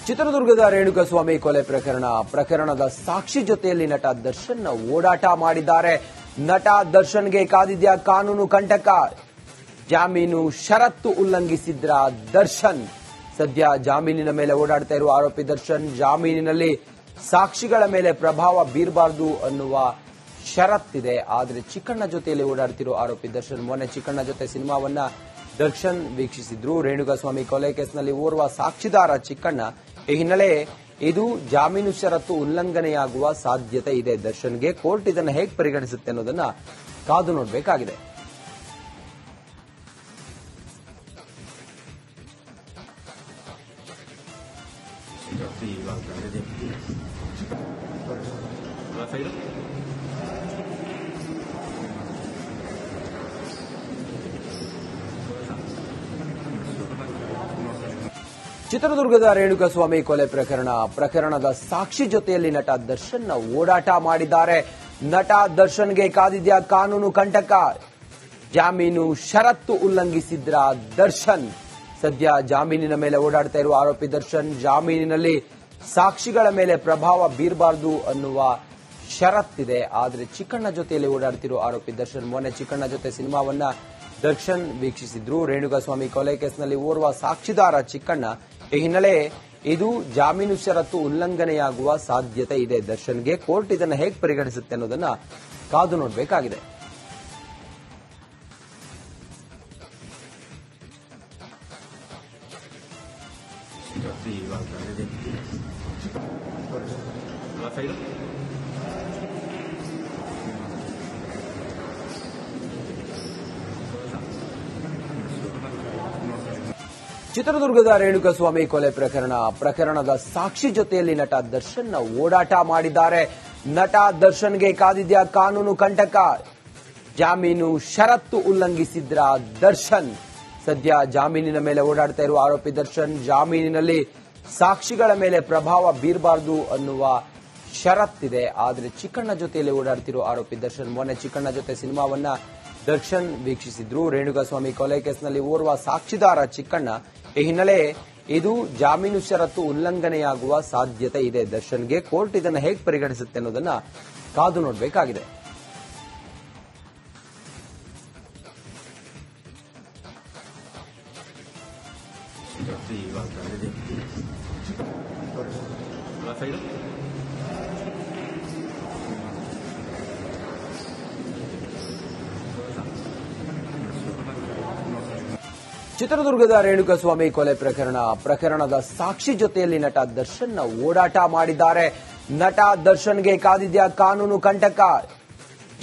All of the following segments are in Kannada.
ಚಿತ್ರದುರ್ಗದ ರೇಣುಕಸ್ವಾಮಿ ಕೊಲೆ ಪ್ರಕರಣದ ಸಾಕ್ಷಿ ಜೊತೆಯಲ್ಲಿ ನಟ ದರ್ಶನ್ ಓಡಾಟ ಮಾಡಿದ್ದಾರೆ. ನಟ ದರ್ಶನ್ಗೆ ಕಾದಿದ್ಯಾ ಕಾನೂನು ಕಂಟಕ. ಜಾಮೀನು ಷರತ್ತು ಉಲ್ಲಂಘಿಸಿದ್ರ ದರ್ಶನ್. ಸದ್ಯ ಜಾಮೀನಿನ ಮೇಲೆ ಓಡಾಡ್ತಾ ಇರುವ ಆರೋಪಿ ದರ್ಶನ್ ಜಾಮೀನಿನಲ್ಲಿ ಸಾಕ್ಷಿಗಳ ಮೇಲೆ ಪ್ರಭಾವ ಬೀರಬಾರದು ಅನ್ನುವ ಷರತ್ತಿದೆ. ಆದರೆ ಚಿಕ್ಕಣ್ಣ ಜೊತೆಯಲ್ಲಿ ಓಡಾಡ್ತಿರೋ ಆರೋಪಿ ದರ್ಶನ್ ಮೊನ್ನೆ ಚಿಕ್ಕಣ್ಣ ಜೊತೆ ಸಿನಿಮಾವನ್ನ ದರ್ಶನ್ ವೀಕ್ಷಿಸಿದ್ರು. ರೇಣುಕಸ್ವಾಮಿ ಕೊಲೆ ಕೇಸ್ನಲ್ಲಿ ಓರ್ವ ಸಾಕ್ಷಿದಾರ ಚಿಕ್ಕಣ್ಣ. ಈ ಹಿನ್ನೆಲೆ ಇದು ಜಾಮೀನು ಷರತ್ತು ಉಲ್ಲಂಘನೆಯಾಗುವ ಸಾಧ್ಯತೆ ಇದೆ. ದರ್ಶನ್ಗೆ ಕೋರ್ಟ್ ಇದನ್ನು ಹೇಗೆ ಪರಿಗಣಿಸುತ್ತೆ ಅನ್ನೋದನ್ನ ಕಾದು ನೋಡಬೇಕಾಗಿದೆ. ಚಿತ್ರದುರ್ಗದ ರೇಣುಕಸ್ವಾಮಿ ಕೊಲೆ ಪ್ರಕರಣದ ಸಾಕ್ಷಿ ಜೊತೆಯಲ್ಲಿ ನಟ ದರ್ಶನ್ ಓಡಾಟ ಮಾಡಿದ್ದಾರೆ. ನಟ ದರ್ಶನ್ಗೆ ಕಾದಿದ್ಯಾ ಕಾನೂನು ಕಂಟಕ. ಜಾಮೀನು ಷರತ್ತು ಉಲ್ಲಂಘಿಸಿದ್ರ ದರ್ಶನ್. ಸದ್ಯ ಜಾಮೀನಿನ ಮೇಲೆ ಓಡಾಡ್ತಾ ಇರುವ ಆರೋಪಿ ದರ್ಶನ್ ಜಾಮೀನಿನಲ್ಲಿ ಸಾಕ್ಷಿಗಳ ಮೇಲೆ ಪ್ರಭಾವ ಬೀರಬಾರದು ಅನ್ನುವ ಷರತ್ತಿದೆ. ಆದರೆ ಚಿಕ್ಕಣ್ಣ ಜೊತೆಯಲ್ಲಿ ಓಡಾಡ್ತಿರೋ ಆರೋಪಿ ದರ್ಶನ್ ಮೊನ್ನೆ ಚಿಕ್ಕಣ್ಣ ಜೊತೆ ಸಿನಿಮಾವನ್ನ ದರ್ಶನ್ ವೀಕ್ಷಿಸಿದ್ರು. ರೇಣುಕಸ್ವಾಮಿ ಕೊಲೆ ಕೇಸ್ನಲ್ಲಿ ಓರ್ವ ಸಾಕ್ಷಿದಾರ ಚಿಕ್ಕಣ್ಣ. ಈ ಹಿನ್ನೆಲೆ ಇದು ಜಾಮೀನು ಷರತ್ತು ಉಲ್ಲಂಘನೆಯಾಗುವ ಸಾಧ್ಯತೆ ಇದೆ. ದರ್ಶನ್ಗೆ ಕೋರ್ಟ್ ಇದನ್ನು ಹೇಗೆ ಪರಿಗಣಿಸುತ್ತೆ ಅನ್ನೋದನ್ನ ಕಾದು ನೋಡಬೇಕಾಗಿದೆ. ಚಿತ್ರದುರ್ಗದ ರೇಣುಕಸ್ವಾಮಿ ಕೊಲೆ ಪ್ರಕರಣದ ಸಾಕ್ಷಿ ಜೊತೆಯಲ್ಲಿ ನಟ ದರ್ಶನ್ ಓಡಾಟ ಮಾಡಿದ್ದಾರೆ. ನಟ ದರ್ಶನ್ಗೆ ಕಾದಿದ್ಯಾ ಕಾನೂನು ಕಂಟಕ. ಜಾಮೀನು ಷರತ್ತು ಉಲ್ಲಂಘಿಸಿದ್ರ ದರ್ಶನ್. ಸದ್ಯ ಜಾಮೀನಿನ ಮೇಲೆ ಓಡಾಡ್ತಾ ಇರುವ ಆರೋಪಿ ದರ್ಶನ್ ಜಾಮೀನಿನಲ್ಲಿ ಸಾಕ್ಷಿಗಳ ಮೇಲೆ ಪ್ರಭಾವ ಬೀರಬಾರದು ಅನ್ನುವ ಷರತ್ತಿದೆ. ಆದರೆ ಚಿಕ್ಕಣ್ಣ ಜೊತೆಯಲ್ಲಿ ಓಡಾಡ್ತಿರೋ ಆರೋಪಿ ದರ್ಶನ್ ಮೊನ್ನೆ ಚಿಕ್ಕಣ್ಣ ಜೊತೆ ಸಿನಿಮಾವನ್ನ ದರ್ಶನ್ ವೀಕ್ಷಿಸಿದ್ರು. ರೇಣುಕಸ್ವಾಮಿ ಕೊಲೆ ಕೇಸ್ನಲ್ಲಿ ಓರ್ವ ಸಾಕ್ಷಿದಾರ ಚಿಕ್ಕಣ್ಣ. ಈ ಹಿನ್ನೆಲೆ ಇದು ಜಾಮೀನು ಷರತ್ತು ಉಲ್ಲಂಘನೆಯಾಗುವ ಸಾಧ್ಯತೆ ಇದೆ. ದರ್ಶನ್ಗೆ ಕೋರ್ಟ್ ಇದನ್ನು ಹೇಗೆ ಪರಿಗಣಿಸುತ್ತೆ ಅನ್ನೋದನ್ನ ಕಾದು ನೋಡಬೇಕಾಗಿದೆ. ಚಿತ್ರದುರ್ಗದ ರೇಣುಕಸ್ವಾಮಿ ಕೊಲೆ ಪ್ರಕರಣದ ಸಾಕ್ಷಿ ಜೊತೆಯಲ್ಲಿ ನಟ ದರ್ಶನ್ ಓಡಾಟ ಮಾಡಿದ್ದಾರೆ. ನಟ ದರ್ಶನ್ಗೆ ಕಾದಿದ್ಯಾ ಕಾನೂನು ಕಂಟಕ.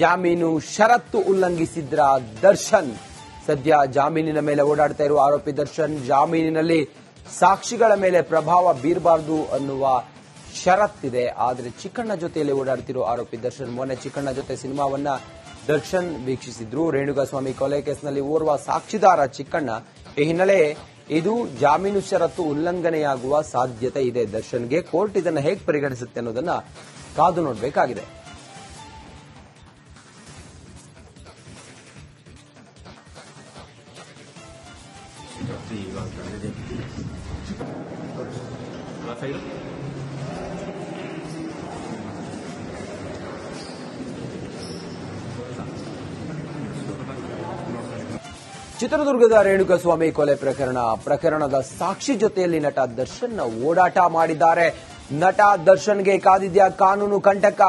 ಜಾಮೀನು ಷರತ್ತು ಉಲ್ಲಂಘಿಸಿದ್ರ ದರ್ಶನ್. ಸದ್ಯ ಜಾಮೀನಿನ ಮೇಲೆ ಓಡಾಡ್ತಾ ಇರುವ ಆರೋಪಿ ದರ್ಶನ್ ಜಾಮೀನಿನಲ್ಲಿ ಸಾಕ್ಷಿಗಳ ಮೇಲೆ ಪ್ರಭಾವ ಬೀರಬಾರದು ಅನ್ನುವ ಷರತ್ತಿದೆ. ಆದರೆ ಚಿಕ್ಕಣ್ಣ ಜೊತೆಯಲ್ಲಿ ಓಡಾಡ್ತಿರೋ ಆರೋಪಿ ದರ್ಶನ್ ಮೊನ್ನೆ ಚಿಕ್ಕಣ್ಣ ಜೊತೆ ಸಿನಿಮಾವನ್ನ ದರ್ಶನ್ ವೀಕ್ಷಿಸಿದ್ರು. ರೇಣುಕಸ್ವಾಮಿ ಕೊಲೆ ಕೇಸ್ನಲ್ಲಿ ಓರ್ವ ಸಾಕ್ಷಿದಾರ ಚಿಕ್ಕಣ್ಣ. ಈ ಹಿನ್ನೆಲೆ ಇದು ಜಾಮೀನು ಷರತ್ತು ಉಲ್ಲಂಘನೆಯಾಗುವ ಸಾಧ್ಯತೆ ಇದೆ. ದರ್ಶನ್ಗೆ ಕೋರ್ಟ್ ಇದನ್ನು ಹೇಗೆ ಪರಿಗಣಿಸುತ್ತೆ ಅನ್ನೋದನ್ನ ಕಾದು ನೋಡಬೇಕಾಗಿದೆ. ಚಿತ್ರದುರ್ಗದ ರೇಣುಕಸ್ವಾಮಿ ಕೊಲೆ ಪ್ರಕರಣದ ಸಾಕ್ಷಿ ಜೊತೆಯಲ್ಲಿ ನಟ ದರ್ಶನ್ ಓಡಾಟ ಮಾಡಿದ್ದಾರೆ. ನಟ ದರ್ಶನ್ಗೆ ಕಾದಿದ್ಯಾ ಕಾನೂನು ಕಂಟಕ.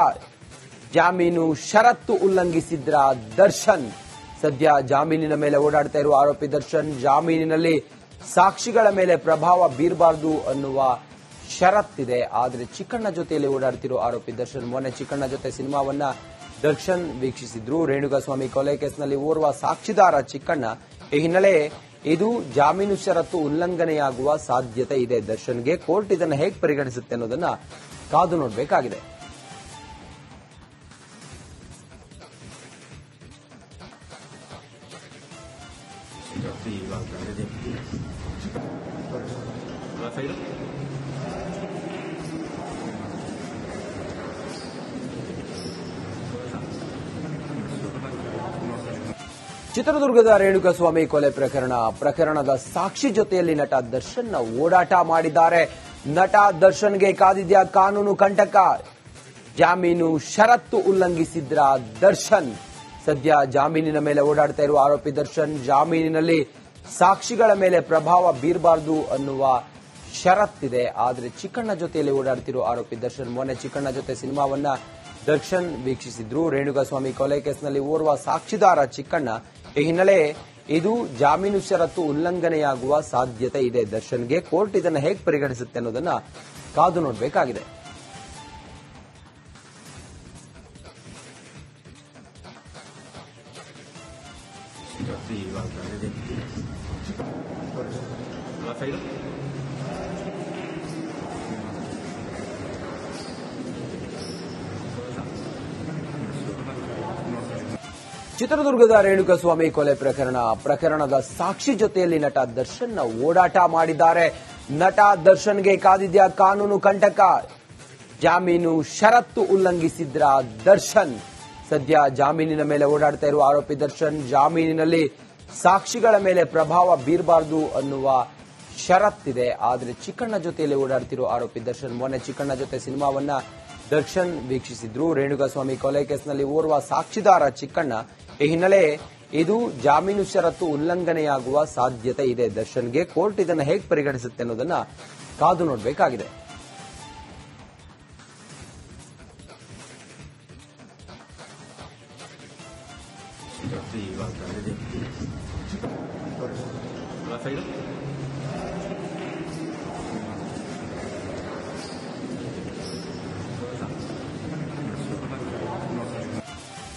ಜಾಮೀನು ಷರತ್ತು ಉಲ್ಲಂಘಿಸಿದ್ರ ದರ್ಶನ್. ಸದ್ಯ ಜಾಮೀನಿನ ಮೇಲೆ ಓಡಾಡ್ತಾ ಇರುವ ಆರೋಪಿ ದರ್ಶನ್ ಜಾಮೀನಿನಲ್ಲಿ ಸಾಕ್ಷಿಗಳ ಮೇಲೆ ಪ್ರಭಾವ ಬೀರಬಾರದು ಅನ್ನುವ ಷರತ್ತಿದೆ. ಆದರೆ ಚಿಕ್ಕಣ್ಣ ಜೊತೆಯಲ್ಲಿ ಓಡಾಡ್ತಿರೋ ಆರೋಪಿ ದರ್ಶನ್ ಮೊನ್ನೆ ಚಿಕ್ಕಣ್ಣ ಜೊತೆ ಸಿನಿಮಾವನ್ನ ದರ್ಶನ್ ವೀಕ್ಷಿಸಿದ್ರು. ರೇಣುಕಸ್ವಾಮಿ ಕೊಲೆ ಕೇಸ್ನಲ್ಲಿ ಓರ್ವ ಸಾಕ್ಷಿದಾರ ಚಿಕ್ಕಣ್ಣ. ಈ ಹಿನ್ನೆಲೆ ಇದು ಜಾಮೀನು ಷರತ್ತು ಉಲ್ಲಂಘನೆಯಾಗುವ ಸಾಧ್ಯತೆ ಇದೆ. ದರ್ಶನ್ಗೆ ಕೋರ್ಟ್ ಇದನ್ನು ಹೇಗೆ ಪರಿಗಣಿಸುತ್ತೆ ಅನ್ನೋದನ್ನ ಕಾದು ನೋಡಬೇಕಾಗಿದೆ. ಚಿತ್ರದುರ್ಗದ ರೇಣುಕಸ್ವಾಮಿ ಕೊಲೆ ಪ್ರಕರಣದ ಸಾಕ್ಷಿ ಜೊತೆಯಲ್ಲಿ ನಟ ದರ್ಶನ್ ಓಡಾಟ ಮಾಡಿದ್ದಾರೆ. ನಟ ದರ್ಶನ್ಗೆ ಕಾದಿದ್ಯಾ ಕಾನೂನು ಕಂಟಕ. ಜಾಮೀನು ಷರತ್ತು ಉಲ್ಲಂಘಿಸಿದ್ರ ದರ್ಶನ್. ಸದ್ಯ ಜಾಮೀನಿನ ಮೇಲೆ ಓಡಾಡ್ತಾ ಇರುವ ಆರೋಪಿ ದರ್ಶನ್ ಜಾಮೀನಿನಲ್ಲಿ ಸಾಕ್ಷಿಗಳ ಮೇಲೆ ಪ್ರಭಾವ ಬೀರಬಾರದು ಅನ್ನುವ ಷರತ್ತಿದೆ. ಆದರೆ ಚಿಕ್ಕಣ್ಣ ಜೊತೆಯಲ್ಲಿ ಓಡಾಡ್ತಿರೋ ಆರೋಪಿ ದರ್ಶನ್ ಮೊನ್ನೆ ಚಿಕ್ಕಣ್ಣ ಜೊತೆ ಸಿನಿಮಾವನ್ನ ದರ್ಶನ್ ವೀಕ್ಷಿಸಿದ್ರು. ರೇಣುಕಾಸ್ವಾಮಿ ಕೊಲೆ ಕೇಸ್ನಲ್ಲಿ ಓರ್ವ ಸಾಕ್ಷಿದಾರ ಚಿಕ್ಕಣ್ಣ. ಈ ಹಿನ್ನೆಲೆ ಇದು ಜಾಮೀನು ಷರತ್ತು ಉಲ್ಲಂಘನೆಯಾಗುವ ಸಾಧ್ಯತೆ ಇದೆ. ದರ್ಶನ್ಗೆ ಕೋರ್ಟ್ ಇದನ್ನು ಹೇಗೆ ಪರಿಗಣಿಸುತ್ತೆ ಅನ್ನೋದನ್ನ ಕಾದು ನೋಡಬೇಕಾಗಿದೆ. ಚಿತ್ರದುರ್ಗದ ರೇಣುಕಾಸ್ವಾಮಿ ಕೊಲೆ ಪ್ರಕರಣದ ಸಾಕ್ಷಿ ಜೊತೆಯಲ್ಲಿ ನಟ ದರ್ಶನ್ ಓಡಾಟ ಮಾಡಿದ್ದಾರೆ. ನಟ ದರ್ಶನ್ಗೆ ಕಾದಿದ್ಯಾ ಕಾನೂನು ಕಂಟಕ. ಜಾಮೀನು ಷರತ್ತು ಉಲ್ಲಂಘಿಸಿದ್ರ ದರ್ಶನ್. ಸದ್ಯ ಜಾಮೀನಿನ ಮೇಲೆ ಓಡಾಡ್ತಾ ಇರುವ ಆರೋಪಿ ದರ್ಶನ್ ಜಾಮೀನಿನಲ್ಲಿ ಸಾಕ್ಷಿಗಳ ಮೇಲೆ ಪ್ರಭಾವ ಬೀರಬಾರದು ಅನ್ನುವ ಷರತ್ತಿದೆ. ಆದರೆ ಚಿಕ್ಕಣ್ಣ ಜೊತೆಯಲ್ಲಿ ಓಡಾಡ್ತಿರೋ ಆರೋಪಿ ದರ್ಶನ್ ಮೊನ್ನೆ ಚಿಕ್ಕಣ್ಣ ಜೊತೆ ಸಿನಿಮಾವನ್ನ ದರ್ಶನ್ ವೀಕ್ಷಿಸಿದ್ರು. ರೇಣುಕಾಸ್ವಾಮಿ ಕೊಲೆ ಕೇಸ್ನಲ್ಲಿ ಓರ್ವ ಸಾಕ್ಷಿದಾರ ಚಿಕ್ಕಣ್ಣ. ಈ ಹಿನ್ನೆಲೆ ಇದು ಜಾಮೀನು ಷರತ್ತು ಉಲ್ಲಂಘನೆಯಾಗುವ ಸಾಧ್ಯತೆ ಇದೆ. ದರ್ಶನ್ಗೆ ಕೋರ್ಟ್ ಇದನ್ನು ಹೇಗೆ ಪರಿಗಣಿಸುತ್ತೆ ಅನ್ನೋದನ್ನ ಕಾದು ನೋಡಬೇಕಾಗಿದೆ.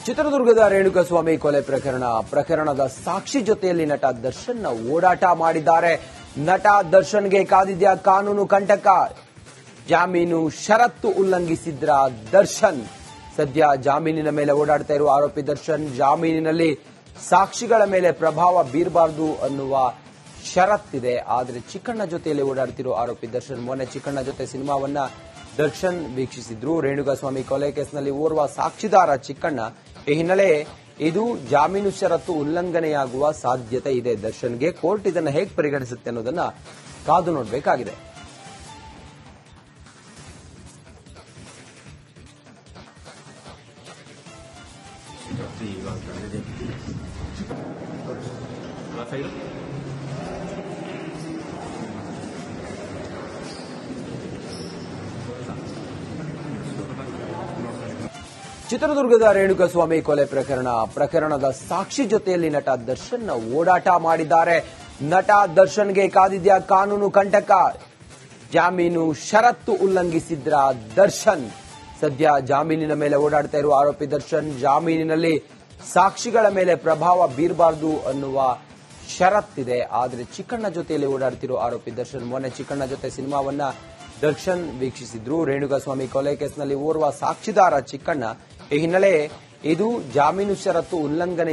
ಚಿತ್ರದುರ್ಗದ ರೇಣುಕಾಸ್ವಾಮಿ ಕೊಲೆ ಪ್ರಕರಣದ ಸಾಕ್ಷಿ ಜೊತೆಯಲ್ಲಿ ನಟ ದರ್ಶನ್ ಓಡಾಟ ಮಾಡಿದ್ದಾರೆ. ನಟ ದರ್ಶನ್ಗೆ ಕಾದಿದ್ಯಾ ಕಾನೂನು ಕಂಟಕ. ಜಾಮೀನು ಷರತ್ತು ಉಲ್ಲಂಘಿಸಿದ್ರ ದರ್ಶನ್. ಸದ್ಯ ಜಾಮೀನಿನ ಮೇಲೆ ಓಡಾಡ್ತಾ ಇರುವ ಆರೋಪಿ ದರ್ಶನ್ ಜಾಮೀನಿನಲ್ಲಿ ಸಾಕ್ಷಿಗಳ ಮೇಲೆ ಪ್ರಭಾವ ಬೀರಬಾರದು ಅನ್ನುವ ಷರತ್ತಿದೆ. ಆದರೆ ಚಿಕ್ಕಣ್ಣ ಜೊತೆಯಲ್ಲಿ ಓಡಾಡ್ತಿರೋ ಆರೋಪಿ ದರ್ಶನ್ ಮೊನ್ನೆ ಚಿಕ್ಕಣ್ಣ ಜೊತೆ ಸಿನಿಮಾವನ್ನ ದರ್ಶನ್ ವೀಕ್ಷಿಸಿದ್ರು. ರೇಣುಕಾಸ್ವಾಮಿ ಕೊಲೆ ಕೇಸ್ನಲ್ಲಿ ಓರ್ವ ಸಾಕ್ಷಿದಾರ ಚಿಕ್ಕಣ್ಣ. ಈ ಹಿನ್ನೆಲೆ ಇದು ಜಾಮೀನು ಷರತ್ತು ಉಲ್ಲಂಘನೆಯಾಗುವ ಸಾಧ್ಯತೆ ಇದೆ. ದರ್ಶನ್ಗೆ ಕೋರ್ಟ್ ಇದನ್ನು ಹೇಗೆ ಪರಿಗಣಿಸುತ್ತೆ ಅನ್ನೋದನ್ನ ಕಾದು ನೋಡಬೇಕಾಗಿದೆ. ಚಿತ್ರದುರ್ಗದ ರೇಣುಕಾಸ್ವಾಮಿ ಕೊಲೆ ಪ್ರಕರಣದ ಸಾಕ್ಷಿ ಜೊತೆಯಲ್ಲಿ ನಟ ದರ್ಶನ್ ಓಡಾಟ ಮಾಡಿದ್ದಾರೆ. ನಟ ದರ್ಶನ್ಗೆ ಕಾದಿದ್ಯಾ ಕಾನೂನು ಕಂಟಕ. ಜಾಮೀನು ಷರತ್ತು ಉಲ್ಲಂಘಿಸಿದ್ರ ದರ್ಶನ್. ಸದ್ಯ ಜಾಮೀನಿನ ಮೇಲೆ ಓಡಾಡ್ತಾ ಇರುವ ಆರೋಪಿ ದರ್ಶನ್ ಜಾಮೀನಿನಲ್ಲಿ ಸಾಕ್ಷಿಗಳ ಮೇಲೆ ಪ್ರಭಾವ ಬೀರಬಾರದು ಅನ್ನುವ ಷರತ್ತಿದೆ. ಆದರೆ ಚಿಕ್ಕಣ್ಣ ಜೊತೆಯಲ್ಲಿ ಓಡಾಡ್ತಿರೋ ಆರೋಪಿ ದರ್ಶನ್ ಮೊನ್ನೆ ಚಿಕ್ಕಣ್ಣ ಜೊತೆ ಸಿನಿಮಾವನ್ನ ದರ್ಶನ್ ವೀಕ್ಷಿಸಿದ್ರು. ರೇಣುಕಾಸ್ವಾಮಿ ಕೊಲೆ ಕೇಸ್ನಲ್ಲಿ ಓರ್ವ ಸಾಕ್ಷಿದಾರ ಚಿಕ್ಕಣ್ಣ. ಈ ಹಿನ್ನೆಲೆ ಇದು ಜಾಮೀನು ಷರತ್ತು ಉಲ್ಲಂಘನೆ